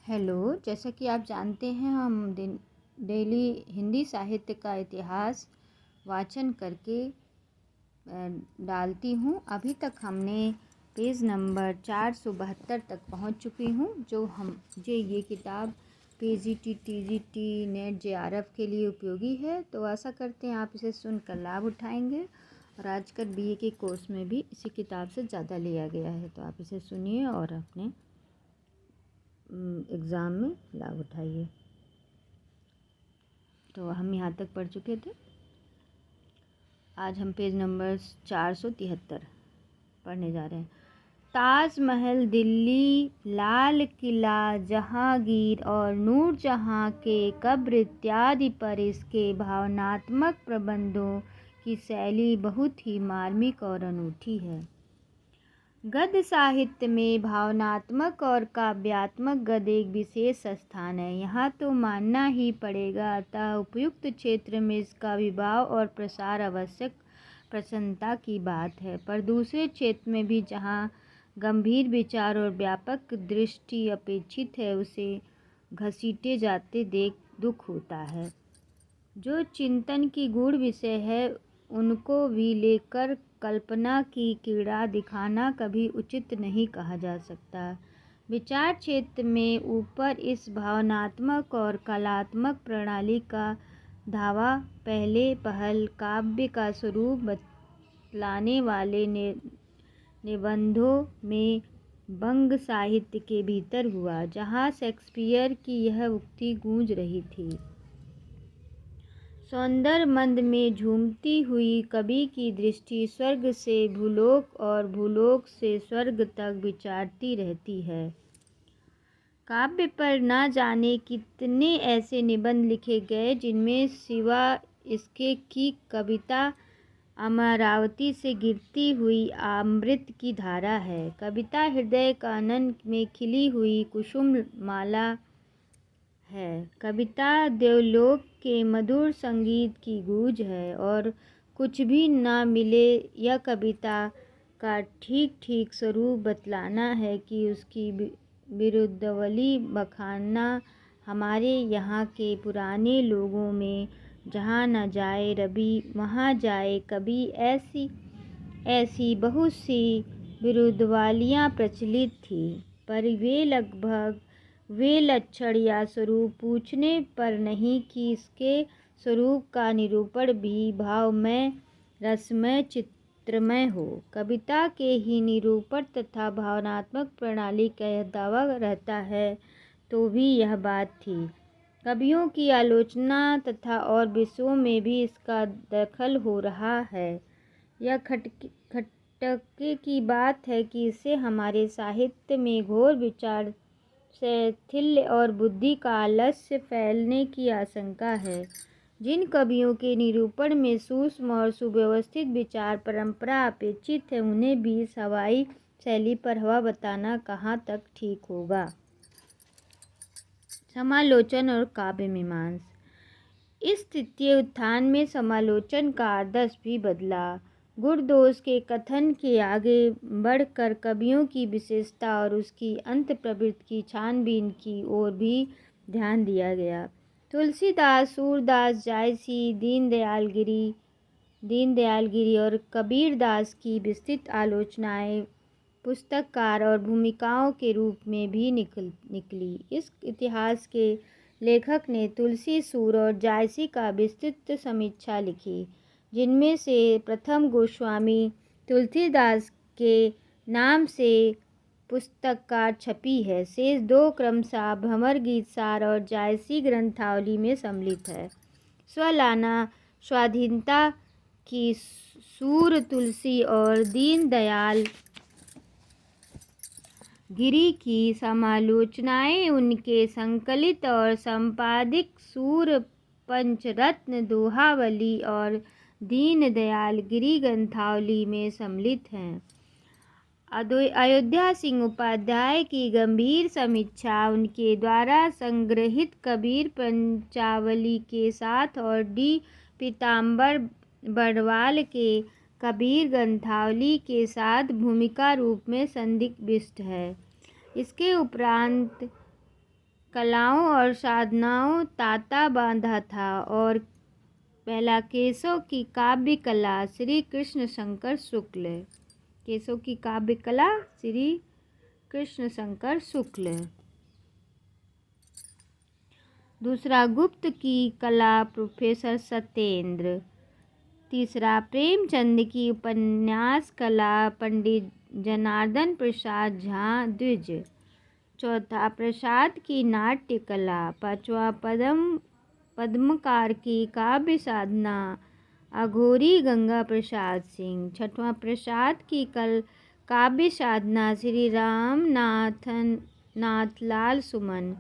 Hello, जैसा कि आप जानते हैं हम डेली हिंदी साहित्य का इतिहास वाचन करके डालती हूँ। अभी तक हमने पेज नंबर 472 तक पहुँच चुकी हूँ। मुझे ये किताब पीजीटी, टीजीटी, नेट, जेआरएफ के लिए उपयोगी है। तो आशा करते हैं आप इसे सुनकर लाभ उठाएंगे। और आजकल बीए के कोर्स में भी इसी किताब से ज़्यादा लिया गया है, तो आप इसे सुनिए और अपने एग्ज़ाम में लाभ उठाइए। तो हम यहाँ तक पढ़ चुके थे। आज हम पेज नंबर 473 पढ़ने जा रहे हैं। ताजमहल दिल्ली, लाल किला जहांगीर और नूरजहां के कब्र इत्यादि पर इसके भावनात्मक प्रबंधों की शैली बहुत ही मार्मिक और अनूठी है। गद्य साहित्य में भावनात्मक और काव्यात्मक गद्य एक विशेष स्थान है। यहाँ तो मानना ही पड़ेगा, अतः उपयुक्त क्षेत्र में इसका विभाव और प्रसार आवश्यक प्रसन्नता की बात है। पर दूसरे क्षेत्र में भी जहाँ गंभीर विचार और व्यापक दृष्टि अपेक्षित है, उसे घसीटे जाते देख दुख होता है। जो चिंतन की गूढ़ विषय है, उनको भी लेकर कल्पना की क्रीड़ा दिखाना कभी उचित नहीं कहा जा सकता। विचार क्षेत्र में ऊपर इस भावनात्मक और कलात्मक प्रणाली का धावा पहले पहल काव्य का स्वरूप बतलाने वाले निबंधों में बंग साहित्य के भीतर हुआ, जहाँ शेक्सपियर की यह उक्ति गूंज रही थी। सौंदर्य मंद में झूमती हुई कवि की दृष्टि स्वर्ग से भूलोक और भूलोक से स्वर्ग तक विचारती रहती है। काव्य पर ना जाने कितने ऐसे निबंध लिखे गए जिनमें सिवा इसके की कविता अमरावती से गिरती हुई अमृत की धारा है। कविता हृदय कानन में खिली हुई कुसुम माला है। कविता देवलोक के मधुर संगीत की गूंज है। और कुछ भी ना मिले, यह कविता का ठीक ठीक स्वरूप बतलाना है कि उसकी बिरुदावली बखानना हमारे यहाँ के पुराने लोगों में जहाँ न जाए रवि वहाँ जाए कवि, ऐसी बहुत सी बिरुदावलियाँ प्रचलित थी। पर वे लक्षण या स्वरूप पूछने पर नहीं कि इसके स्वरूप का निरूपण भी भावमय, रसमय, चित्रमय हो। कविता के ही निरूपण तथा भावनात्मक प्रणाली का यह दावा रहता है, तो भी यह बात थी। कवियों की आलोचना तथा और विषयों में भी इसका दखल हो रहा है। यह खटके की बात है कि इससे हमारे साहित्य में घोर विचार शैथिल्य और बुद्धि का आलस्य फैलने की आशंका है। जिन कवियों के निरूपण में सूक्ष्म और सुव्यवस्थित विचार परंपरा अपेक्षित है, उन्हें भी इस हवाई शैली पर हवा बताना कहाँ तक ठीक होगा। समालोचन और काव्य मीमांसा। इस तृतीय उत्थान में समालोचन का आदर्श भी बदला। गुणदोष के कथन के आगे बढ़कर कवियों की विशेषता और उसकी अंत प्रवृत्ति की छानबीन की ओर भी ध्यान दिया गया। तुलसीदास, सूरदास, जायसी, दीनदयालगिरी और कबीरदास की विस्तृत आलोचनाएं पुस्तककार और भूमिकाओं के रूप में भी निकली। इस इतिहास के लेखक ने तुलसी, सूर और जायसी का विस्तृत समीक्षा लिखी, जिनमें से प्रथम गोस्वामी तुलसीदास के नाम से पुस्तककार छपी है। शेष दो क्रमशः भंवर गीत सार और जायसी ग्रंथावली में सम्मिलित है। स्वलाना स्वाधीनता की सूर तुलसी और दीनदयाल गिरी की समालोचनाएं उनके संकलित और संपादित सूर पंचरत्न दोहावली और दीनदयाल गिरी ग्रंथावली में सम्मिलित हैं। अयोध्या सिंह उपाध्याय की गंभीर समीक्षा उनके द्वारा संग्रहित कबीर पंचावली के साथ और डी पीताम्बर बड़वाल के कबीर ग्रंथावली के साथ भूमिका रूप में संदिग्ध है। इसके उपरांत कलाओं और साधनाओं ताता बांधा था। और पहला केशव की काव्य कला श्री कृष्ण शंकर शुक्ल। केशव की काव्य कला श्री कृष्ण शंकर शुक्ल। दूसरा गुप्त की कला प्रोफेसर सत्येंद्र। तीसरा प्रेमचंद की उपन्यास कला पंडित जनार्दन प्रसाद झा द्विज। चौथा प्रसाद की नाट्य कला। पांचवा पद्मकार की काव्य साधना अघोरी गंगा प्रसाद सिंह। छठवां प्रसाद की काव्य साधना श्री नाथ लाल सुमन।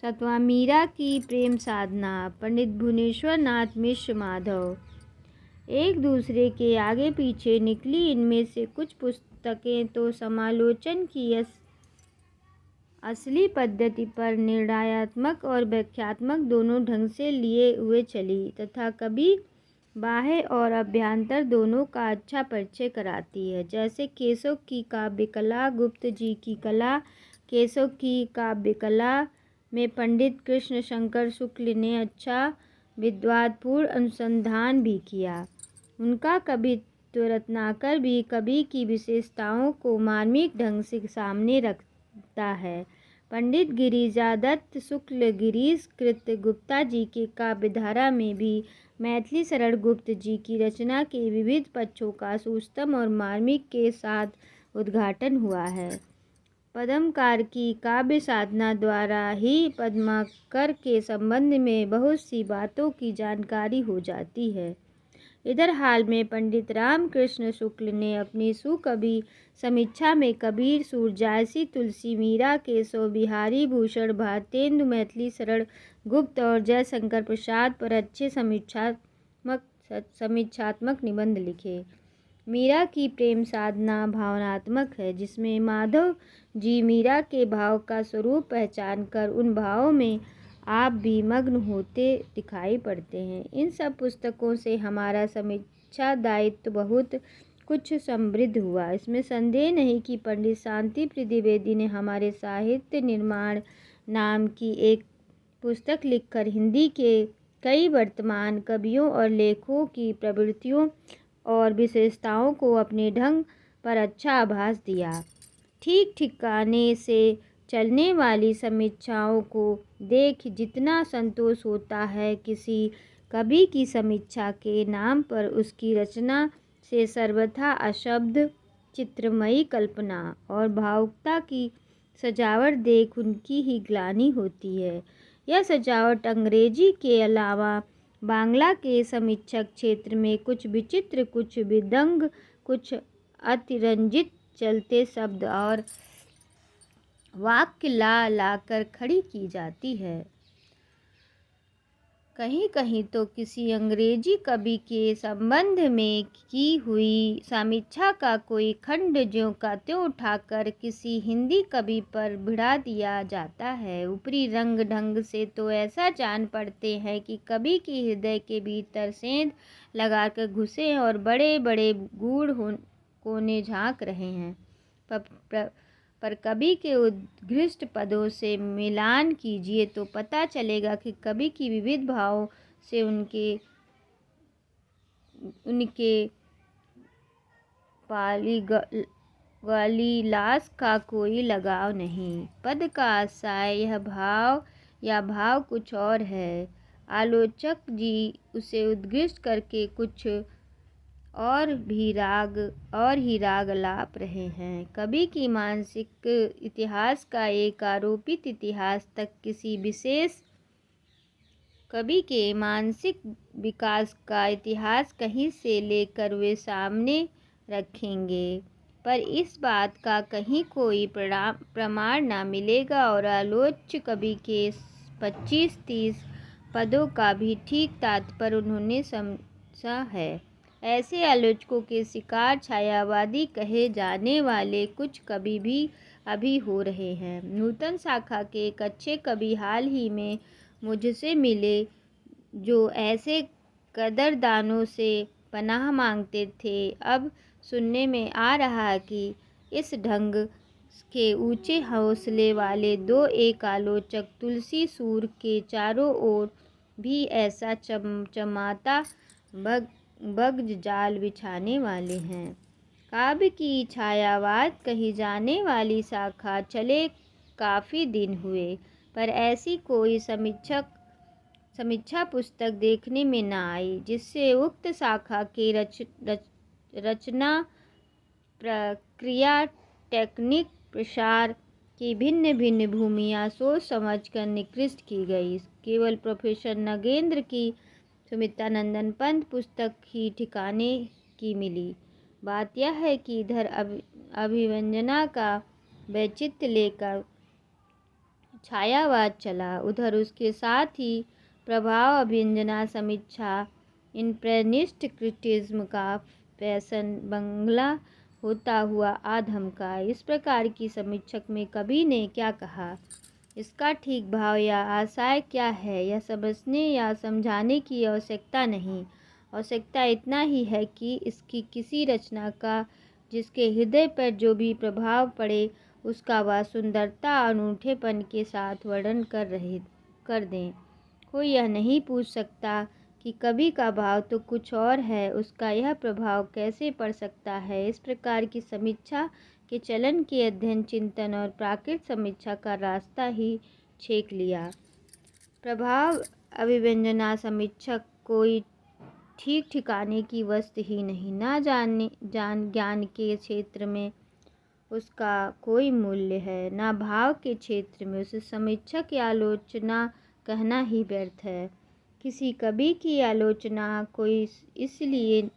सातवां मीरा की प्रेम साधना पंडित भुवनेश्वर नाथ मिश्र माधव। एक दूसरे के आगे पीछे निकली इनमें से कुछ पुस्तकें तो समालोचन की असली पद्धति पर निर्णयात्मक और व्याख्यात्मक दोनों ढंग से लिए हुए चली तथा कभी बाह्य और अभ्यंतर दोनों का अच्छा परिचय कराती है। जैसे केशव की काव्य कला, गुप्त जी की कला। केशव की काव्य कला में पंडित कृष्ण शंकर शुक्ल ने अच्छा विद्वत्पूर्ण अनुसंधान भी किया। उनका कवित्व रत्नाकर भी कवि की विशेषताओं को मार्मिक ढंग से सामने रखता है। पंडित गिरिजादत्त शुक्ल गिरीश कृत गुप्ता जी के काव्यधारा में भी मैथिली शरण गुप्त जी की रचना के विविध पक्षों का सुस्तम और मार्मिक के साथ उद्घाटन हुआ है। पद्मकार की काव्य साधना द्वारा ही पद्माकर के संबंध में बहुत सी बातों की जानकारी हो जाती है। इधर हाल में पंडित रामकृष्ण शुक्ल ने अपनी सुकवि समीक्षा में कबीर, सूरजासी, तुलसी, मीरा, केशव, बिहारी भूषण, भारतेंदु, मैथिली शरण गुप्त और जयशंकर प्रसाद पर अच्छे समीक्षात्मक निबंध लिखे। मीरा की प्रेम साधना भावनात्मक है, जिसमें माधव जी मीरा के भाव का स्वरूप पहचान कर उन भावों में आप भी मग्न होते दिखाई पड़ते हैं। इन सब पुस्तकों से हमारा समीक्षा दायित्व बहुत कुछ समृद्ध हुआ। इसमें संदेह नहीं कि पंडित शांति द्विवेदी ने हमारे साहित्य निर्माण नाम की एक पुस्तक लिखकर हिंदी के कई वर्तमान कवियों और लेखकों की प्रवृत्तियों और विशेषताओं को अपने ढंग पर अच्छा आभास दिया। ठीक ठिकाने से चलने वाली समीक्षाओं को देख जितना संतोष होता है, किसी कवि की समीक्षा के नाम पर उसकी रचना से सर्वथा अशब्द चित्रमयी कल्पना और भावुकता की सजावट देख उनकी ही ग्लानि होती है। यह सजावट अंग्रेजी के अलावा बांग्ला के समीक्षक क्षेत्र में कुछ विचित्र, कुछ विदंग, कुछ अतिरंजित चलते शब्द और वाक्य ला कर खड़ी की जाती है। कहीं कहीं तो किसी अंग्रेजी कवि के संबंध में की हुई समीक्षा का कोई खंड ज्यों का त्यों उठाकर किसी हिंदी कवि पर भिड़ा दिया जाता है। ऊपरी रंग ढंग से तो ऐसा जान पड़ते हैं कि कवि के हृदय के भीतर सेंध लगाकर घुसे और बड़े बड़े गूढ़ कोने झांक रहे हैं। पर कवि के उत्कृष्ट पदों से मिलान कीजिए तो पता चलेगा कि कवि की विविध भावों से उनके पालीलास का कोई लगाव नहीं। पद का आशय यह भाव या भाव कुछ और है। आलोचक जी उसे उत्कृष्ट करके कुछ और ही राग लाप रहे हैं। कवि की मानसिक इतिहास का एक आरोपित इतिहास तक किसी विशेष कवि के मानसिक विकास का इतिहास कहीं से लेकर वे सामने रखेंगे, पर इस बात का कहीं कोई प्रमाण न मिलेगा और आलोच्य कवि के 25-30 पदों का भी ठीक तात्पर्य उन्होंने समझा है। ऐसे आलोचकों के शिकार छायावादी कहे जाने वाले कुछ कवि भी अभी हो रहे हैं। नूतन शाखा के एक अच्छे कवि हाल ही में मुझसे मिले, जो ऐसे कदरदानों से पनाह मांगते थे। अब सुनने में आ रहा है कि इस ढंग के ऊंचे हौसले वाले दो एक आलोचक तुलसी सूर के चारों ओर भी ऐसा चमचमाता बग जाल बिछाने वाले हैं। काव्य की छायावाद कही जाने वाली शाखा चले काफ़ी दिन हुए, पर ऐसी कोई समीक्षा पुस्तक देखने में न आई जिससे उक्त शाखा के रचना प्रक्रिया टेक्निक प्रसार की भिन्न भिन्न भूमियाँ सोच समझ कर निकृष्ट की गई। केवल प्रोफेसर नगेंद्र की सुमित्रानंदन पंत पुस्तक ही ठिकाने की मिली। बात यह है कि इधर अभिव्यंजना का वैचित्र्य लेकर छायावाद चला, उधर उसके साथ ही प्रभाव अभिव्यंजना समीक्षा इम्प्रेनिस्ट क्रिटिज्म का फैशन बंगला होता हुआ आधमका। इस प्रकार की समीक्षक में कवि ने क्या कहा, इसका ठीक भाव या आशय क्या है, यह समझने या समझाने की आवश्यकता नहीं। आवश्यकता इतना ही है कि इसकी किसी रचना का जिसके हृदय पर जो भी प्रभाव पड़े उसका वह सुंदरता अनूठेपन के साथ वर्णन कर दें। कोई यह नहीं पूछ सकता कि कवि का भाव तो कुछ और है, उसका यह प्रभाव कैसे पड़ सकता है। इस प्रकार की समीक्षा के चलन के अध्ययन चिंतन और प्राकृत समीक्षा का रास्ता ही छेक लिया। प्रभाव अभिव्यंजना समीक्षक कोई ठीक ठिकाने की वस्तु ही नहीं, ज्ञान के क्षेत्र में उसका कोई मूल्य है, न भाव के क्षेत्र में उसे समीक्षक या आलोचना कहना ही व्यर्थ है। किसी कवि की आलोचना कोई इसलिए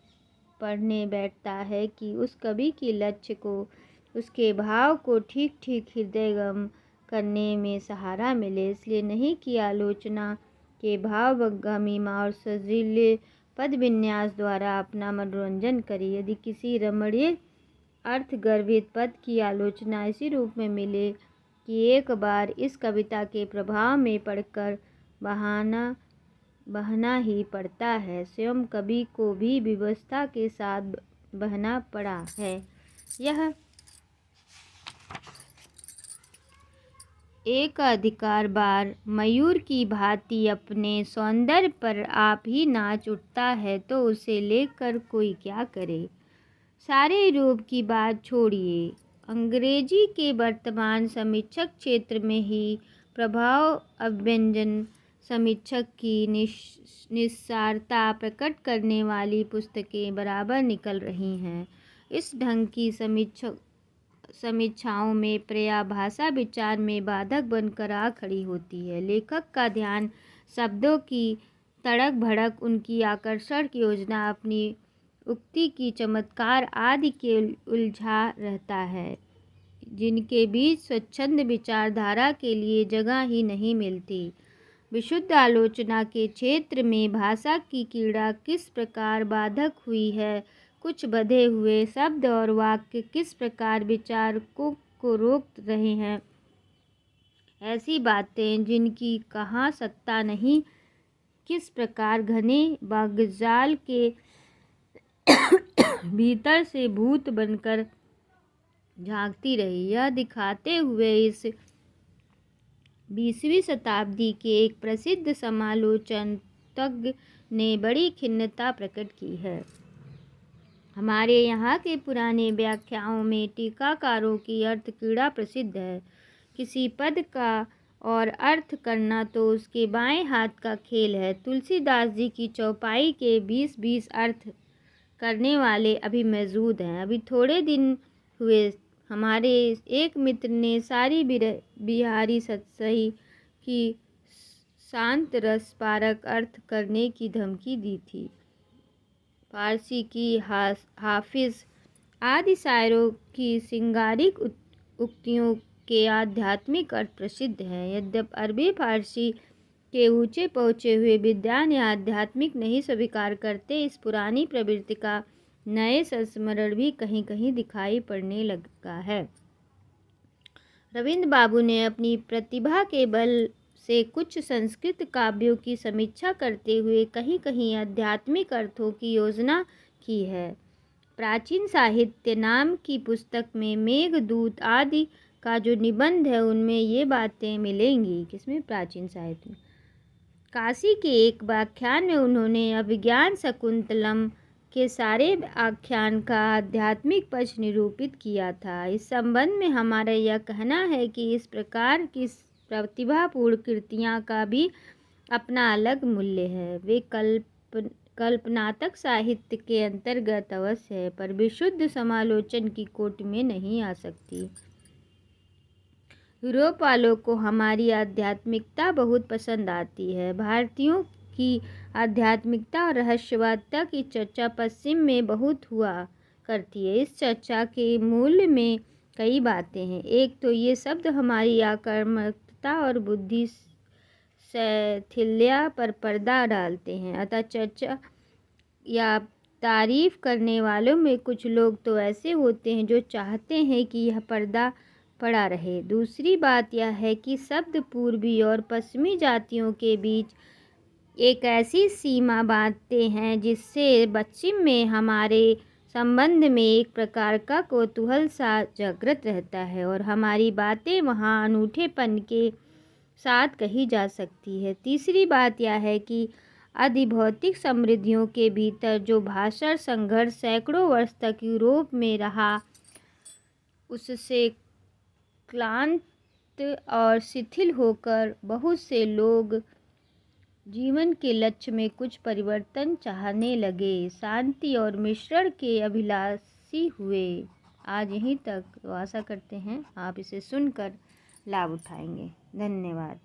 पढ़ने बैठता है कि उस कवि के लक्ष्य को, उसके भाव को ठीक ठीक हृदयगम करने में सहारा मिले, इसलिए नहीं कि आलोचना के भाव गमीमा और सजीले पद विन्यास द्वारा अपना मनोरंजन करे। यदि किसी रमणीय अर्थगर्भित पद की आलोचना इसी रूप में मिले कि एक बार इस कविता के प्रभाव में पढ़कर बहना ही पड़ता है, स्वयं कवि को भी व्यवस्था के साथ बहना पड़ा है, यह एक अधिकार बार मयूर की भांति अपने सौंदर्य पर आप ही नाच उठता है तो उसे लेकर कोई क्या करे। सारे रूप की बात छोड़िए, अंग्रेजी के वर्तमान समीक्षक क्षेत्र में ही प्रभाव अभिव्यंजन समीक्षक की निस्सारता प्रकट करने वाली पुस्तकें बराबर निकल रही हैं। इस ढंग की समीक्षाओं में पर्याय भाषा विचार में बाधक बनकर आ खड़ी होती है। लेखक का ध्यान शब्दों की तड़क भड़क, उनकी आकर्षक योजना, अपनी उक्ति की चमत्कार आदि के उलझा रहता है, जिनके बीच स्वच्छंद विचारधारा के लिए जगह ही नहीं मिलती। विशुद्ध आलोचना के क्षेत्र में भाषा की कीड़ा किस प्रकार बाधक हुई है, कुछ बंधे हुए शब्द और वाक्य किस प्रकार विचारकों को रोक रहे हैं, ऐसी बातें जिनकी कहाँ सत्ता नहीं, किस प्रकार घने बागजाल के भीतर से भूत बनकर झांकती रही, यह दिखाते हुए इस 20वीं शताब्दी के एक प्रसिद्ध समालोचनज्ञ ने बड़ी खिन्नता प्रकट की है। हमारे यहाँ के पुराने व्याख्याओं में टीकाकारों की अर्थ कीड़ा प्रसिद्ध है। किसी पद का और अर्थ करना तो उसके बाएं हाथ का खेल है। तुलसीदास जी की चौपाई के 20-20 अर्थ करने वाले अभी मौजूद हैं। अभी थोड़े दिन हुए हमारे एक मित्र ने सारी बिहारी सतसही की शांत रस पारक अर्थ करने की धमकी दी थी। फारसी की हाफिज आदि शायरों की सिंगारिक उक्तियों के आध्यात्मिक अर्थ प्रसिद्ध हैं। यद्यपि अरबी फारसी के ऊंचे पहुँचे हुए विद्वान या आध्यात्मिक नहीं स्वीकार करते, इस पुरानी प्रवृत्ति का नए संस्मरण भी कहीं कहीं दिखाई पड़ने लगा है। रविंद्र बाबू ने अपनी प्रतिभा के बल से कुछ संस्कृत काव्यों की समीक्षा करते हुए कहीं कहीं आध्यात्मिक अर्थों की योजना की है। प्राचीन साहित्य नाम की पुस्तक में मेघदूत आदि का जो निबंध है उनमें ये बातें मिलेंगी। किसमें? प्राचीन साहित्य में। काशी के एक व्याख्यान में उन्होंने अभिज्ञान शाकुंतलम के सारे आख्यान का आध्यात्मिक पक्ष निरूपित किया था। इस संबंध में हमारा यह कहना है कि इस प्रकार की प्रतिभापूर्ण कृतियाँ का भी अपना अलग मूल्य है। वे कल्पनात्मक साहित्य के अंतर्गत अवश्य है, पर विशुद्ध समालोचन की कोटि में नहीं आ सकती। यूरोप वालों को हमारी आध्यात्मिकता बहुत पसंद आती है। भारतीयों की आध्यात्मिकता और रहस्यवादिता की चर्चा पश्चिम में बहुत हुआ करती है। इस चर्चा के मूल में कई बातें हैं। एक तो ये शब्द हमारी आक्रामकता और बुद्धि शैथिल्य पर पर्दा डालते हैं। अतः चर्चा या तारीफ करने वालों में कुछ लोग तो ऐसे होते हैं जो चाहते हैं कि यह पर्दा पड़ा रहे। दूसरी बात यह है कि शब्द पूर्वी और पश्चिमी जातियों के बीच एक ऐसी सीमा बांधते हैं जिससे पश्चिम में हमारे संबंध में एक प्रकार का कौतूहल सा जागृत रहता है और हमारी बातें वहाँ अनूठेपन के साथ कही जा सकती है। तीसरी बात यह है कि अधिभौतिक समृद्धियों के भीतर जो भाषण संघर्ष सैकड़ों वर्ष तक यूरोप में रहा, उससे क्लांत और शिथिल होकर बहुत से लोग जीवन के लक्ष्य में कुछ परिवर्तन चाहने लगे, शांति और मिश्रण के अभिलाषी हुए। आज यहीं तक। तो आशा करते हैं आप इसे सुनकर लाभ उठाएंगे। धन्यवाद।